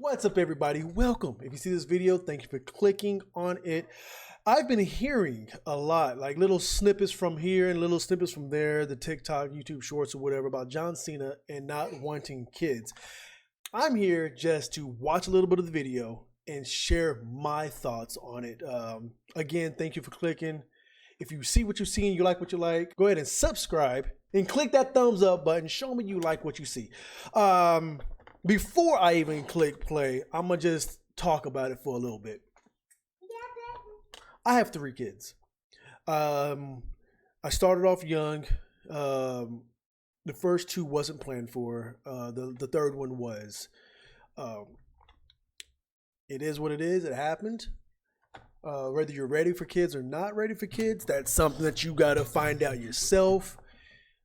What's up, everybody? Welcome. If you see this video, thank you for clicking on it. I've been hearing a lot, like little snippets from here and little snippets from there, the TikTok, YouTube shorts or whatever, about John Cena and not wanting kids. I'm here just to watch a little bit of the video and share my thoughts on it. Again, thank you for clicking. If you see what you see and you like what you like, go ahead and subscribe and click that thumbs up button. Show me you like what you see. Before I even click play, I'm going to just talk about it for a little bit. I have 3 kids. I started off young. The first 2 wasn't planned for. The third one was. It is what it is. It happened. Whether you're ready for kids or not ready for kids, that's something that you got to find out yourself.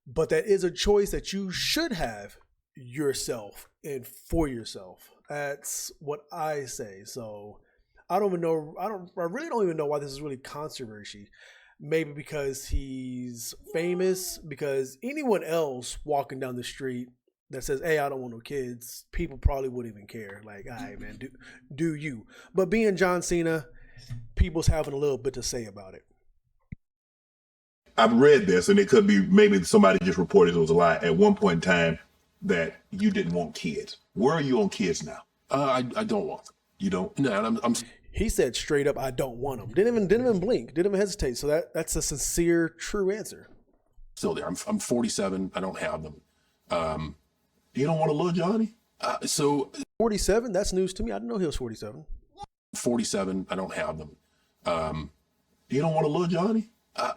But that is a choice that you should have yourself and for yourself. That's what I say. So I don't even know. I really don't even know why this is really controversy. Maybe because he's famous, because anyone else walking down the street that says, hey, I don't want no kids, people probably wouldn't even care. Like, all right, man, do you. But being John Cena, people's having a little bit to say about it. I've read this, and it could be maybe somebody just reported it was a lie at one point in time that you didn't want kids. Where are you on kids now? I don't want them. You don't? No, I'm. He said straight up, I don't want them. Didn't even blink. Didn't even hesitate. So that's a sincere, true answer. Still there. I'm 47. I don't have them. You don't want a little Johnny? So 47? That's news to me. I didn't know he was 47. 47. I don't have them. You don't want a little Johnny?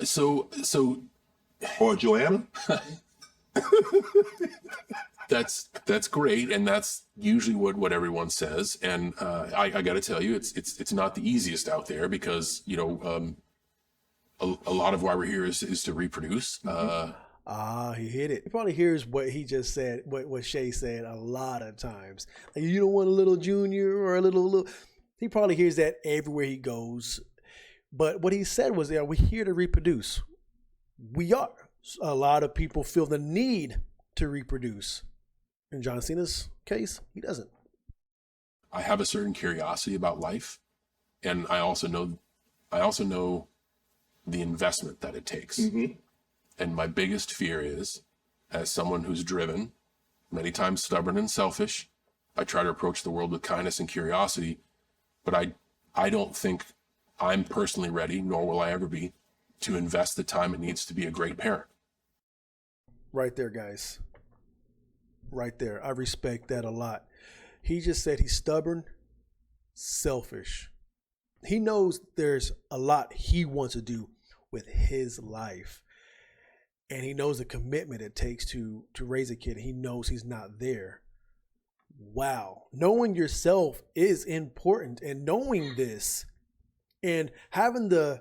So Or Joanna? That's great, and that's usually what everyone says. And I got to tell you, it's not the easiest out there, because a lot of why we're here is to reproduce. He hit it. He probably hears what he just said, what Shay said a lot of times. Like, you don't want a little junior or a little. He probably hears that everywhere he goes. But what he said was, we're here to reproduce. We are. A lot of people feel the need to reproduce. In John Cena's case, he doesn't. I have a certain curiosity about life, and I also know the investment that it takes. Mm-hmm. And my biggest fear is, as someone who's driven, many times stubborn and selfish, I try to approach the world with kindness and curiosity, but I don't think I'm personally ready, nor will I ever be, to invest the time it needs to be a great parent. Right there, guys. Right there. I respect that a lot. He just said he's stubborn, selfish. He knows there's a lot he wants to do with his life. And he knows the commitment it takes to raise a kid. He knows he's not there. Wow. Knowing yourself is important, and knowing this and having the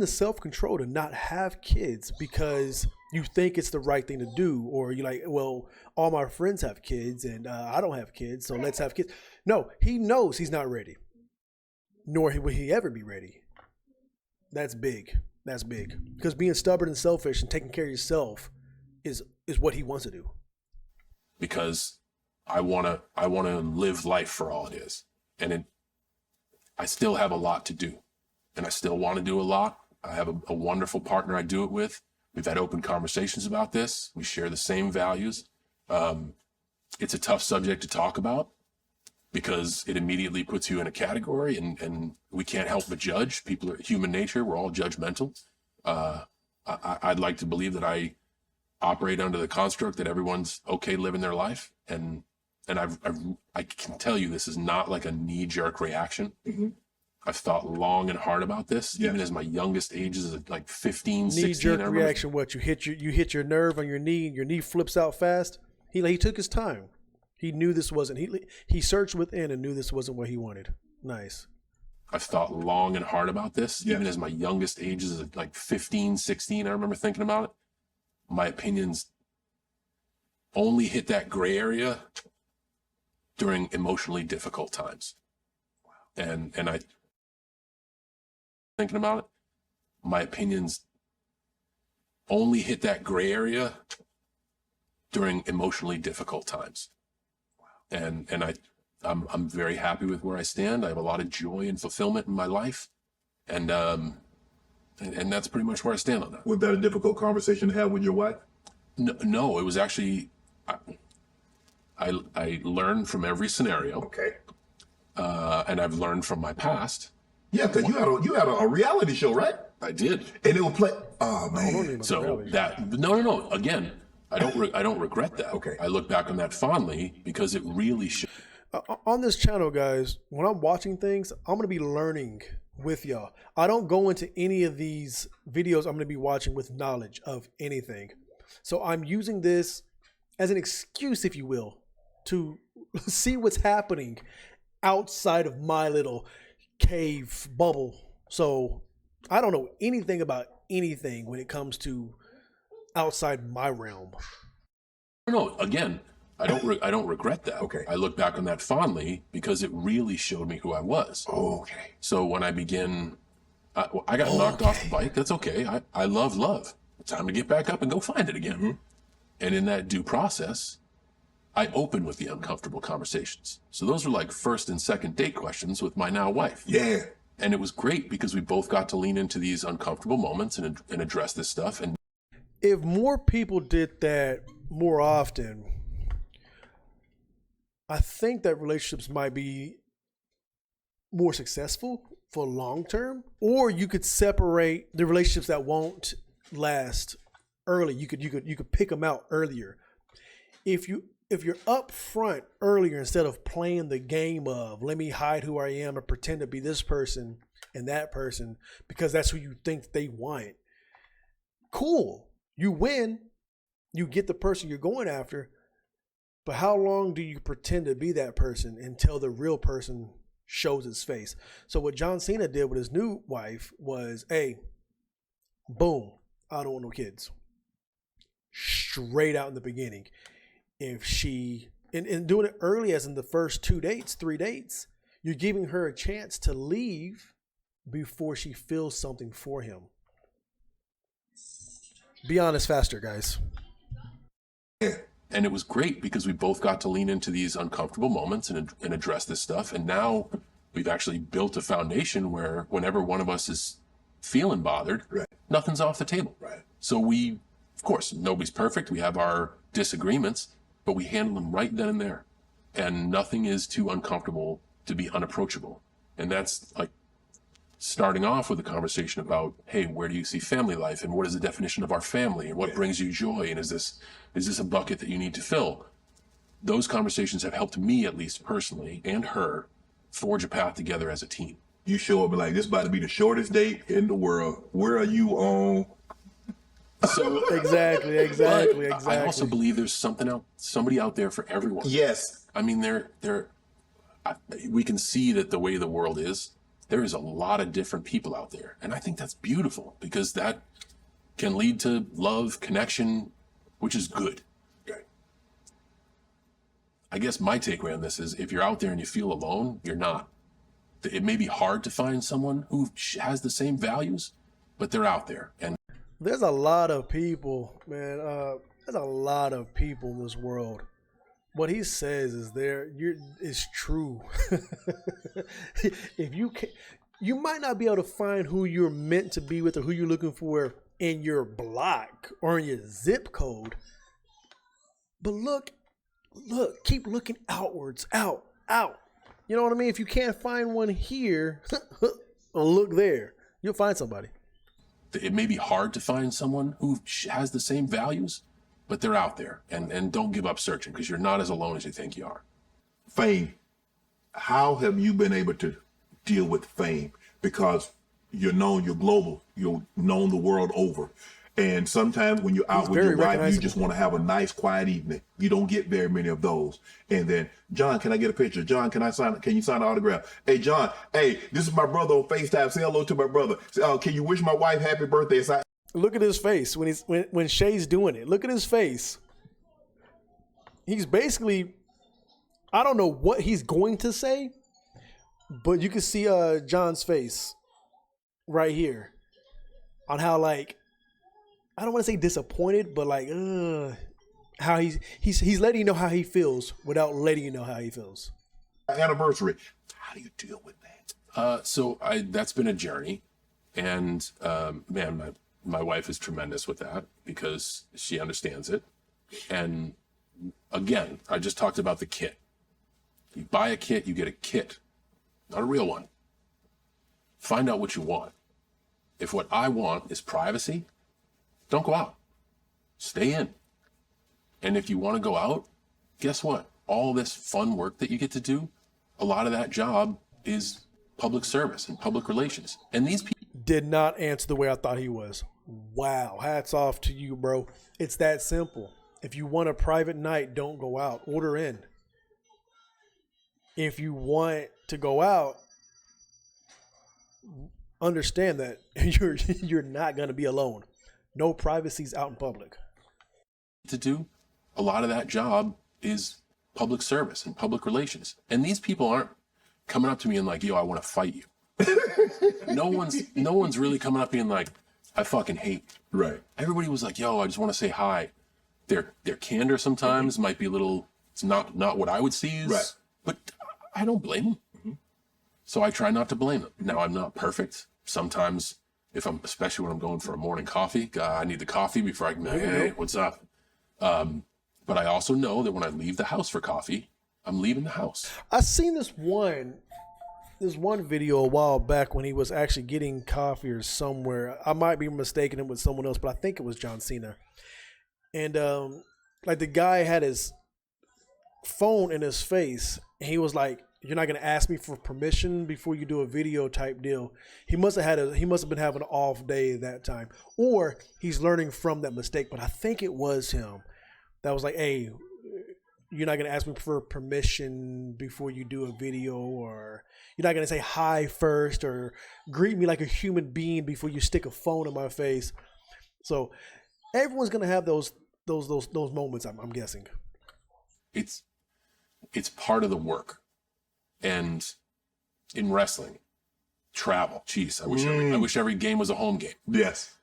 self-control to not have kids because you think it's the right thing to do, or you're like, well, all my friends have kids and I don't have kids, so let's have kids. No, he knows he's not ready, nor will he ever be ready. That's big. That's big. Because being stubborn and selfish and taking care of yourself is what he wants to do. Because I wanna live life for all it is, and I still have a lot to do, and I still want to do a lot. I have a wonderful partner I do it with. We've had open conversations about this. We share the same values. It's a tough subject to talk about because it immediately puts you in a category, and we can't help but judge. People are human nature. We're all judgmental. I'd like to believe that I operate under the construct that everyone's okay living their life. And I can tell you, this is not like a knee-jerk reaction. Mm-hmm. I've thought long and hard about this, even as my youngest ages, like 15, 16. Knee-jerk reaction, what? You hit your nerve on your knee, and your knee flips out fast? He took his time. He knew this wasn't, he searched within and knew this wasn't what he wanted. Nice. I've thought long and hard about this, even as my youngest ages, like 15, 16. I remember thinking about it. My opinions only hit that gray area during emotionally difficult times. And I thinking about it, my opinions only hit that gray area during emotionally difficult times. And I'm very happy with where I stand. I have a lot of joy and fulfillment in my life, and that's pretty much where I stand on that. Was that a difficult conversation to have with your wife? No, it was actually I learned from every scenario. Okay. And I've learned from my past. Yeah, because you had a reality show, right? I did. And it would play. Oh man. So that no. Again, I don't regret that. Okay. I look back on that fondly because it really showed. On this channel, guys, when I'm watching things, I'm going to be learning with y'all. I don't go into any of these videos I'm going to be watching with knowledge of anything. So I'm using this as an excuse, if you will, to see what's happening outside of my little cave bubble. So I don't know anything about anything when it comes to outside my realm. No, again, I don't regret that. Okay. I look back on that fondly because it really showed me who I was. Oh, okay. So when I begin, I got knocked off the bike. That's okay. I love love. It's time to get back up and go find it again. Mm-hmm. And in that due process, I open with the uncomfortable conversations. So those were like first and second date questions with my now wife. Yeah. And it was great because we both got to lean into these uncomfortable moments and address this stuff. And if more people did that more often, I think that relationships might be more successful for long term, or you could separate the relationships that won't last early. You could pick them out earlier. If you're up front earlier instead of playing the game of let me hide who I am and pretend to be this person and that person because that's who you think they want. Cool. You win. You get the person you're going after. But how long do you pretend to be that person until the real person shows its face? So what John Cena did with his new wife was, hey, boom, I don't want no kids. Straight out in the beginning. If she, and doing it early as in the first 2 dates, 3 dates, you're giving her a chance to leave before she feels something for him. Be honest faster, guys. Yeah. And it was great because we both got to lean into these uncomfortable moments and address this stuff. And now we've actually built a foundation where whenever one of us is feeling bothered, right, nothing's off the table. Right. So we, of course, nobody's perfect. We have our disagreements, but we handle them right then and there. And nothing is too uncomfortable to be unapproachable. And that's like starting off with a conversation about, hey, where do you see family life? And what is the definition of our family? And what brings you joy? And is this a bucket that you need to fill? Those conversations have helped me, at least personally, and her, forge a path together as a team. You show up and like, this is about to be the shortest date in the world. Where are you on? So Exactly. I also believe there's somebody out there for everyone. Yes. I mean, we can see that the way the world is, there is a lot of different people out there. And I think that's beautiful because that can lead to love, connection, which is good. Okay. I guess my takeaway on this is if you're out there and you feel alone, you're not. It may be hard to find someone who has the same values, but they're out there. And there's a lot of people, man. There's a lot of people in this world. What he says is true. If you might not be able to find who you're meant to be with or who you're looking for in your block or in your zip code. But look, keep looking outwards, out. You know what I mean? If you can't find one here, look there. You'll find somebody. It may be hard to find someone who has the same values, but they're out there. And don't give up searching because you're not as alone as you think you are. Fame. How have you been able to deal with fame? Because you're known, you're global, you're known the world over. And sometimes when you're out with your wife, you just want to have a nice, quiet evening. You don't get very many of those. And then, John, can I get a picture? John, can you sign an autograph? Hey, John, hey, this is my brother on FaceTime. Say hello to my brother. Can you wish my wife happy birthday? Look at his face when Shay's doing it. Look at his face. He's basically, I don't know what he's going to say, but you can see John's face right here on how, like, I don't want to say disappointed, but like, how he's letting you know how he feels without letting you know how he feels. anniversary. How do you deal with that? So that's been a journey, and man, my wife is tremendous with that because she understands it. And again, I just talked about the kit. You buy a kit, you get a kit, not a real one. Find out what you want. If what I want is privacy, don't go out. Stay in. And if you want to go out, guess what? All this fun work that you get to do, a lot of that job is public service and public relations. And these people did not answer the way I thought he was. Wow. Hats off to you, bro. It's that simple. If you want a private night, don't go out. Order in. If you want to go out, understand that you're not going to be alone. No privacy's out in public. to do, a lot of that job is public service and public relations. And these people aren't coming up to me and like, yo, I want to fight you. No one's really coming up being like, I fucking hate you. Right. Everybody was like, yo, I just want to say hi. Their candor sometimes might be a little, it's not what I would see as, right. But I don't blame them. Mm-hmm. So I try not to blame them. Now, I'm not perfect. Sometimes especially when I'm going for a morning coffee, I need the coffee before I can be like, hey, what's up? But I also know that when I leave the house for coffee, I'm leaving the house. I seen this one video a while back when he was actually getting coffee or somewhere. I might be mistaken it with someone else, but I think it was John Cena. And like the guy had his phone in his face, and he was like, "You're not gonna ask me for permission before you do a video type deal." He must have been having an off day that time, or he's learning from that mistake. But I think it was him that was like, "Hey, you're not gonna ask me for permission before you do a video, or you're not gonna say hi first, or greet me like a human being before you stick a phone in my face." So everyone's gonna have those moments. I'm guessing. It's part of the work. And in wrestling, travel. Jeez, I wish every game was a home game. Yes.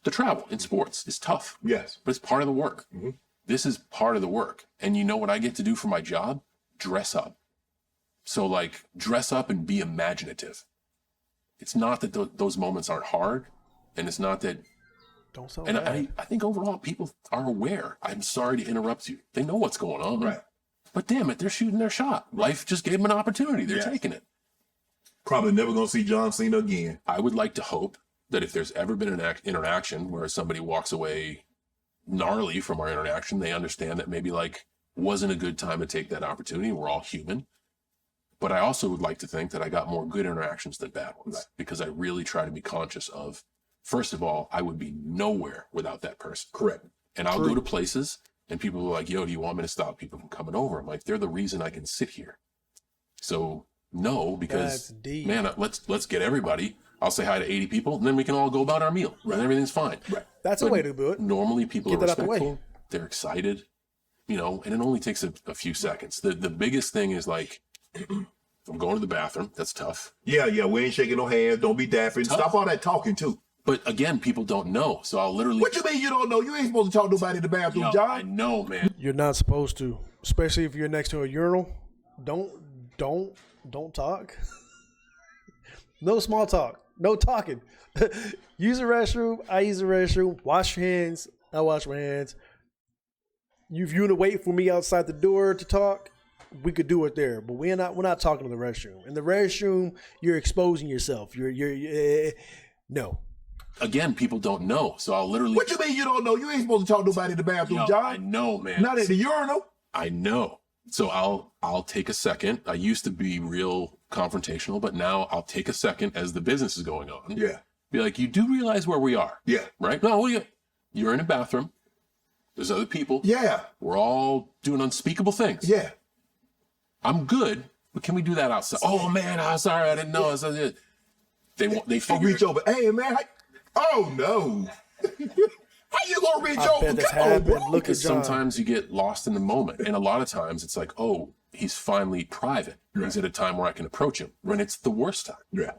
The travel in sports is tough. Yes. But it's part of the work. Mm-hmm. This is part of the work. And you know what I get to do for my job? Dress up. So like dress up and be imaginative. It's not that those moments aren't hard. And it's not that. Don't sound and bad. I think overall people are aware. I'm sorry to interrupt you. They know what's going on. Right. But damn it, they're shooting their shot. Life just gave them an opportunity. They're taking it. Probably never going to see John Cena again. I would like to hope that if there's ever been an interaction where somebody walks away gnarly from our interaction, they understand that maybe like wasn't a good time to take that opportunity. We're all human. But I also would like to think that I got more good interactions than bad ones because I really try to be conscious of, first of all, I would be nowhere without that person. Correct. And I'll go to places and people are like, yo, do you want me to stop people from coming over? I'm like, they're the reason I can sit here. So no, because man, let's get everybody. I'll say hi to 80 people and then we can all go about our meal and everything's fine. Right. That's a way to do it. Normally people are respectful. They're excited, and it only takes a few seconds. The biggest thing is like, if I'm going to the bathroom, that's tough. Yeah. We ain't shaking no hands. Don't be daffing. Stop all that talking too. But again, people don't know. So I'll literally. What you mean you don't know? You ain't supposed to talk to nobody in the bathroom, John. I know, man. You're not supposed to, especially if you're next to a urinal. Don't talk. No small talk. No talking. Use the restroom. I use the restroom. Wash your hands. I wash my hands. If you want to wait for me outside the door to talk, we could do it there. But we're not talking to the restroom. In the restroom, you're exposing yourself. You're no. Again, people don't know. So I'll literally. What you mean you don't know? You ain't supposed to talk to nobody in the bathroom, John. I know, man. Not at the urinal. I know. So I'll take a second. I used to be real confrontational, but now I'll take a second as the business is going on. Yeah. Be like, you do realize where we are. Yeah. Right? No, you're in a bathroom. There's other people. Yeah. We're all doing unspeakable things. Yeah. I'm good, but can we do that outside? Oh man, I'm sorry, I didn't know. Yeah. They figure reach over. Hey man, oh no. How you gonna reach over? Come on, bro. Because sometimes you get lost in the moment. And a lot of times it's like, oh, he's finally private. Right. He's at a time where I can approach him. When it's the worst time. Yeah.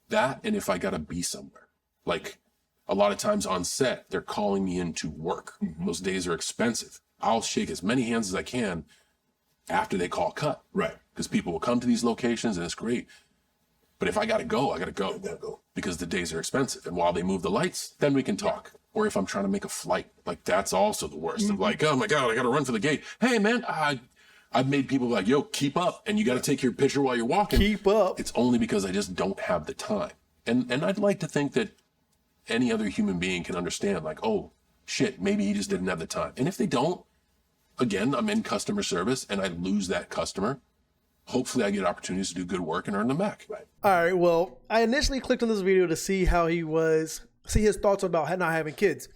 That and if I gotta be somewhere. Like a lot of times on set, they're calling me in to work. Mm-hmm. Those days are expensive. I'll shake as many hands as I can after they call cut. Right. Because people will come to these locations and it's great. But if I got to go, I got to go. You gotta go. Because the days are expensive. And while they move the lights, then we can talk. Or if I'm trying to make a flight, like that's also the worst. Of like, oh my God, I got to run for the gate. Hey man, I've made people like, yo, keep up. And you got to take your picture while you're walking. Keep up. It's only because I just don't have the time. And I'd like to think that any other human being can understand, like, oh shit, maybe he just didn't have the time. And if they don't, again, I'm in customer service and I lose that customer. Hopefully I get opportunities to do good work and earn them back. Right. All right. Well, I initially clicked on this video to see how he was, see his thoughts about not having kids.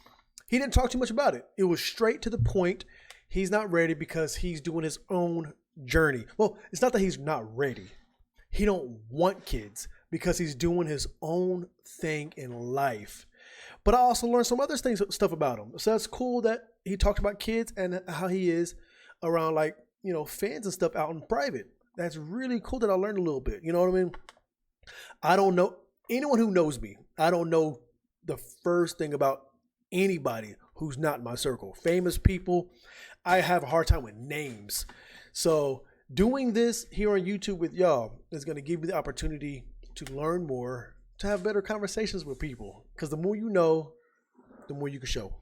He didn't talk too much about it. It was straight to the point. He's not ready because he's doing his own journey. Well, it's not that he's not ready. He don't want kids because he's doing his own thing in life. But I also learned some other stuff about him. So it's cool that he talked about kids and how he is around, like, you know, fans and stuff out in private. That's really cool that I learned a little bit. You know what I mean? I don't know anyone who knows me. I don't know the first thing about anybody who's not in my circle. Famous people, I have a hard time with names. So doing this here on YouTube with y'all is going to give me the opportunity to learn more, to have better conversations with people. Because the more you know, the more you can show.